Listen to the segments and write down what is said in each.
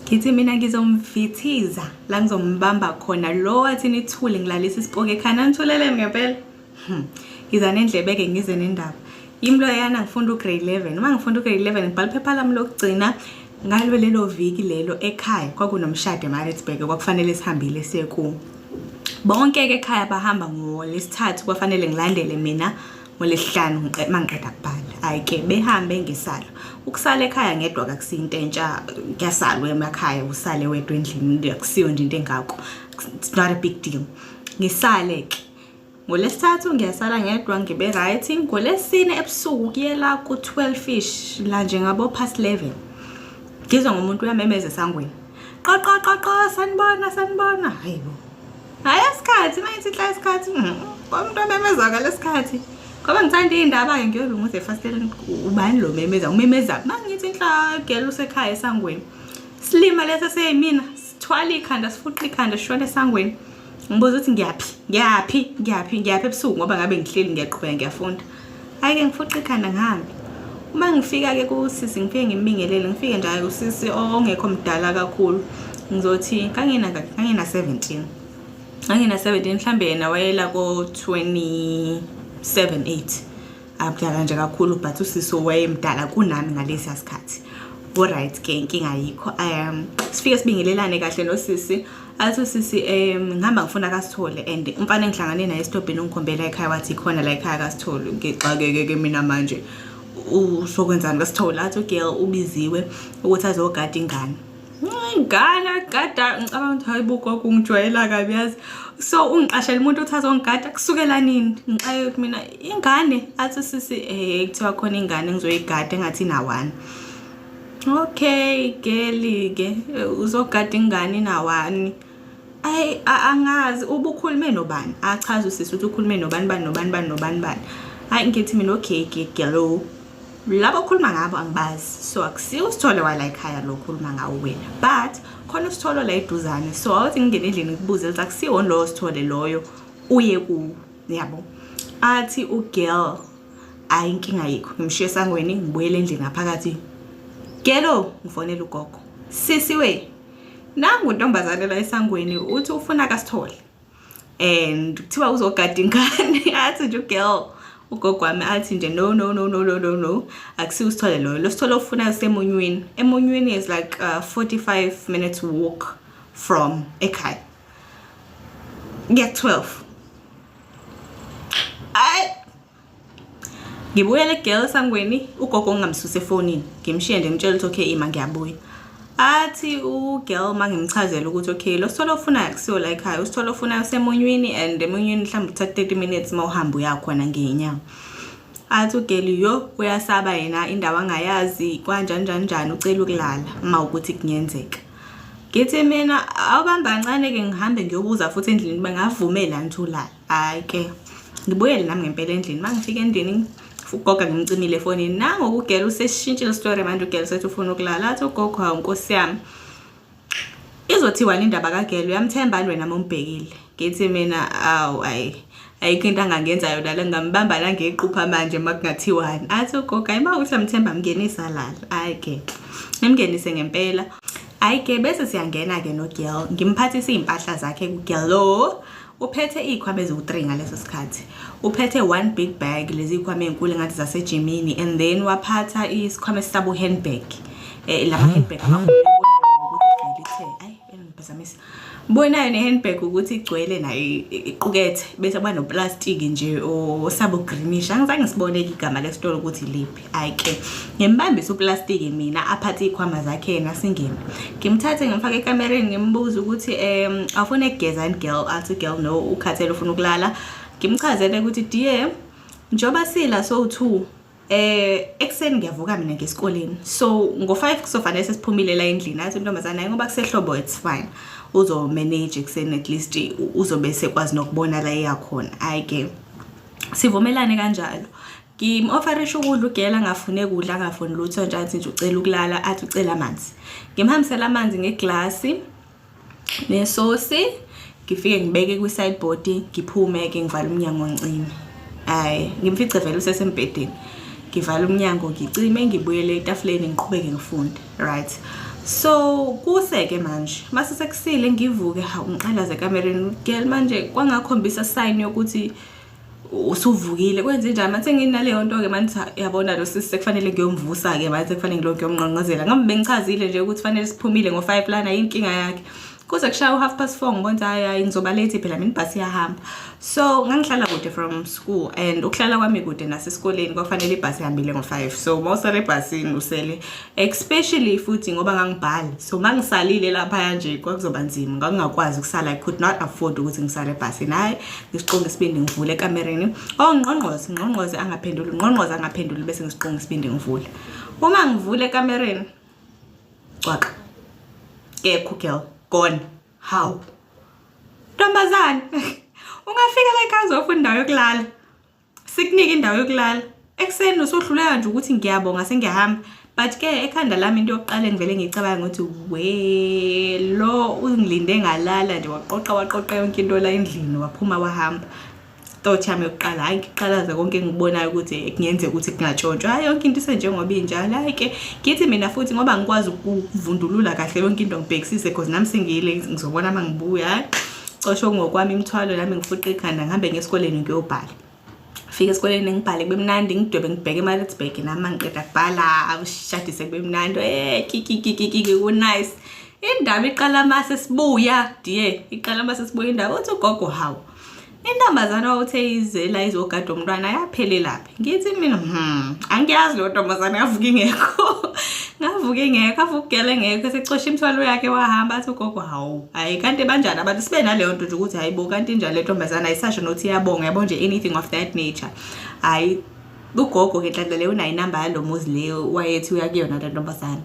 Ngithi mina ngizomvithiza la ngizombamba khona lo wathi nithule ngilalisa isipoke ekhaya nithuleleni ngempela. Ngiza nendlebeke ngize nendaba. Yimi loyana ngifunda ugrade 11. Uma ngifunda ugrade 11 ngibhala iphepha lami lokugcina ngalo lelo viki lelo ekhaya kwakunomshado eMaritzburg kwakufanele sihambile siyeku. Bonke ke ekhaya bahamba ngoLesithathu kwafanele ngilandele mina ngoLesihlanu mangiqeda kubhala. Ayike behambe ngisala. Ukusala ekhaya ngedwa akusinto entsha kuyasalwa emakhaya usale wedwa endlini akusiyo nje into engakho. It's not a big deal. Ngisale ke ngoLesithathu ngiyasala ngedwa ngibe right ngoLesine ebusuku kuyela ku12ish la nje ngabo past 11 ngizwa ngomuntu uyamemeza esangweni qaqaqaqa sanibona hayibo hayi isikhathi mayithi hla isikhathi umuntu amemeza ngalesikhathi ngoba ngithanda indaba ke ngiyolunga efasteleni ubani lo memeza umemeza mangithi inhla gela usekhaya esangweni silima lesa seyimina sithwala ikhanda sifuqa ikhanda shona esangweni ngibuza ukuthi ngiyaphi ebusuku ngoba ngabe ngihleli ngiyaqhubeka ngiyafunda ayike ngifuqa ikhanda ngihambe uma ngifika ke kusisi ngifike ngimibingelele ngifike njalo usisi ongekho mdala kakhulu ngizothi kangina 17 mhlambe yena wayela ko 27 8 abudala nje kakhulu but usisi wayemdala kunami ngalesi sikhathi. Alright ke inkinga yikho sifike sibingelelane kahle nosisi athi usisi ngihamba ngifuna kaSithole and umfana engihlangane naye esitobheni ungikhombela ekhaya wathi khona la ekhaya kaSithole ngixakeke mina manje usokwenzani kaSithole athi ugirl ubiziwe ukuthi azogada ingane gada ngicabanga ukuthi hayibuko kungijwayela kabi yazi so ungiqashela umuntu uthi azongigada kusukela nini ngixa ukuthi mina ingane athi usisi kuthiwa khona ingane ngizoyigada engathi na1. Okay geli ke uzogada ingane na1 angazi ubukhulume nobani achaza usisi ukuthi ukhulume nobani hayi ngithi mina okay girl labo khuluma ngabo angibazi so akusiyo uSithole wala ekhaya lo khuluma ngawo wena but khona uSithole la eduzane so awuthi ngingene endlini ngibuze ukuthi akusiyo lo uSithole loyo uye ku yabo athi ugirl ayinkinga yikho ngimshiye sangweni ngibuyele endlini ngaphakathi gelo ngifonela ugogo sisi we nangu ntombazane la esangweni uthi ufuna kaSithole and kuthiwa uzogada ingane athi nje ugirl ugogo wami athi nje no akusiyo uSithole lo Sithole ufuna emunyweni is like 45 minutes walk from ekhaya get 12 ngibuyele girl sangweni ugogo ngamsusa efonini ngimshiye nje ngitshela ukuthi okay ima ngiyabuya athi ugirl mangimchazela ukuthi okay lo Sithole ufuna akusiyo la ekhaya uSithole ufuna usemunyweni and emunyweni mhlawumbe uthatha 30 minutes mawuhamba uyakhona ngenyawo athi ugirl yo uyasaba yena indawo angayazi kanjani ucela ukulala uma ukuthi kungenzeka ngithi mina awubamba kancane ke ngihambe ngiyobuza futhi endlini bangavumela nithulala hayi ke ngibuyele nami ngempela endlini mangifika endlini ugogo ngimcimile efonini nango ugirl useshintshile story manje ugirl sethi ufuna ukulala athi ugogo hawu nkosi yami izothiwa indaba kaGirl uyamthembani wena mombhekile ngithi mina ayikho into angangenza yona la ngambamba la ngeqhupha manje makungathiwani athi ugogo ayima ukuthi amthemba mngenisa lala ayike nimngenise ngempela ayike bese siyangena ke noGirl ngimphathisa impahla zakhe kuGirl lo uphethe ikhwama eziwu3 ngaleso sikhathi uphethe one big bag lezi ikhwama ezinkulu ngathi zasejimini and then waphatha isikhwama esisabo handbag lama handbag amakhulu ukuthi igcwele ayi ngibhazamisa bonayo nehandbag ukuthi igcwele nayo iqukethe bese kuba noplastic nje osabo greenish angizange sibone igama lesitolo ukuthi liphi ayike ngembambisa uplastic mina aphathe ikhwama zakhe yena singene ngimthathe ngimfaka ekamereni ngimbuza ukuthi afuna ukugeza and girl athi girl no ukhathele ufuna ukulala ngimchazele ukuthi dear njoba sila so 2 ekseni ngiyavuka mina ngesikoleni so ngo5 kusofanele sesiphumile la endlini athi intombazana ngoba kusehlobo it's fine uzo manage ekseni at least uzobe sekwazi nokubona la eyakhona ayike sivumelane kanjalo ngimofferisha ukudla ugela angafune kudla angafuni lutho nje athi nje ucela ukulala athi ucela amanzi ngimhambisela amanzi ngeglasi nesosi ngifike ngibeke ku sideboard ngiphume ke ngivala umnyango ngicime ngimfice vele usesembedeni ngivala umnyango ngicime ngibuyele etafuleni ngiqhubeke ngifunde right So kuseke manje mase sekusile ngivuke ngiqalaze ekamereni girl manje kwangakhombisa sign yokuthi usuvukile kwenze njani manje nginaleyo nto ke manje yabona lo sisi sekufanele ngiyomvusa ke manje kufanele ngilokho ngiyomnqonqozela ngabe bengichazile nje ukuthi fanele siphumile ngo5 lana inkinga yakhe kuze kushaya u4:30 ngibona hayi ngizoba late phela mina ibhasi iyahamba so ngangihlala kude from school and ukuhlala kwami kude nasesikoleni kwafanele ibhasi ihambile ngo5 so mawusale ebhasini usele especially futhi ngoba ngangibhala so mangisalile lapha nje kwakuzoba nzima ngangakwazi ukusala I could not afford ukuthi ngisale ebhasini hayi ngisiqonga isibindi ngivule ekamereni ngqongqoze angaphenduli bese ngisiqonga isibindi ngivule uma ngivule ekamereni cwaka kekho girl gone how Ntombazane ungafika la ekhaya uzofuna indawo yokulala sikunika indawo yokulala ekseni usohluleka nje ukuthi ngiyabonga sengiyahamba but ke ekhanda lami into yokuqala engivele ngicabanga ukuthi we lo ungilinde ngalala nje waqoqa yonke into la endlini waphuma wahamba thought yami yokuqala hayi ngiqalaza konke engibonayo ukuthi kungenzeka ukuthi kungatshontshwa hayi yonke into isenjengoba injalo hayi ke ngithi mina futhi ngoba ngikwazi ukuvundulula kahle yonke into ngibhekisise because nami sengiyile ngizobona mangibuya cosho ngokwami imithwalo nami ngifuqa ikhanda ngihambe ngesikoleni ngiyobhala fika esikoleni ngibhale kube mnandi ngidwebe ngibheke eMaritzburg nami ngiqeda kubhala awushadise kube mnandi kiki ku nice indaba iqala mase sibuya iqala mase sibuya indaba uthi ugogo hawo intombazane wawuthe izela izogada umntwana yaphelelaphi ngithi mina angiyazi lo ntombazane yavuka ingekho avuka ugele ngekho secosha imithwalo yakhe wahamba athi ugogo hawu hayi kanti banjani abantu sibe naleyo nto nje ukuthi hayibo kanti njalo le ntombazane ayisasho nothi iyabonga yabo nje anything of that nature hayi ugogo ke nhlanhla leyo unayo inamba yalo muzi leyo wayethi uyakuyona le ntombazane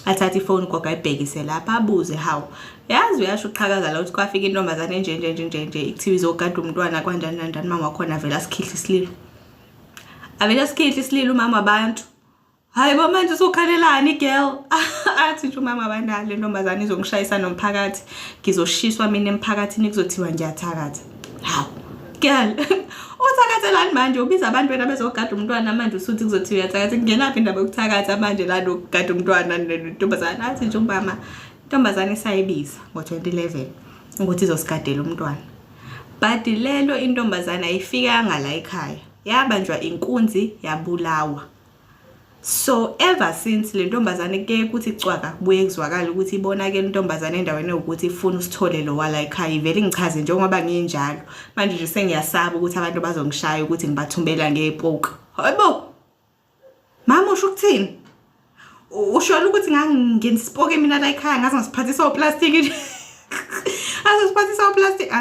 athatha ifone gogo ayibhekise lapha abuze hawu yazi uyasho uqhakaza la ukuthi kwafika intombazane nje ikuthiwa izogada umntwana kanjani mama wakhona vela sikhihla isililo umama wabantu hayi bo manje usukhalelani girl athi nje umama wabantu le ntombazane izongishayisa nomphakathi ngizoshiswa mina emphakathini kuzothiwa ngiyathakatha hawu girl uthakathelani manje ubiza abantu wena bezogada umntwana manje usuthi kuzothiwa uyathakatha kungenaphi indaba yokuthakatha manje la lokugada umntwana nentombazane athi nje umama intombazane sayibiza ngo2011 ukuthi izosigadela umntwana but lelo intombazane ayifikanga la ekhaya yabanjwa inkunzi yabulawa so ever since le ntombazane ke kuthi cwaka kubuye kuzwakala ukuthi ibonakala intombazane endaweni ukuthi ifuna usithole lo wala ekhaya ivele ngichaze njengoba nginjalo manje nje sengiyasaba ukuthi abantu bazongishaya ukuthi ngibathumbela ngepoka hayibo mama usho ukuthini ushola ukuthi nganginisipoke mina la ekhaya ngaze ngisiphathisa oplastic azosiphathisa oplastic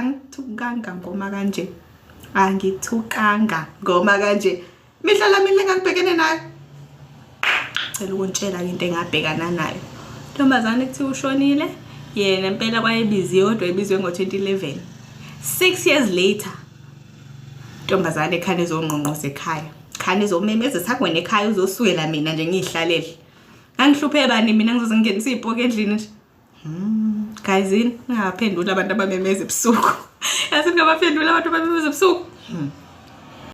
angithukanga ngoma kanje mihlala mina ngangibhekene nayo cela ukuntshela into engabhekana nayo ntombazane kuthi ushonile yena impela kwayebiziwe kodwa ebizwe ngo2011 6 years later ntombazane khane ezongqongqoza ekhaya khane ezomemeza sakweni ekhaya uzosukela mina nje ngihlalele angihluphe bani mina ngizoze ngingenisa izipoke endlini nje guys ngaphendula abantu abamemeza ebusuku yazi ngabaphendula abantu abamemeza ebusuku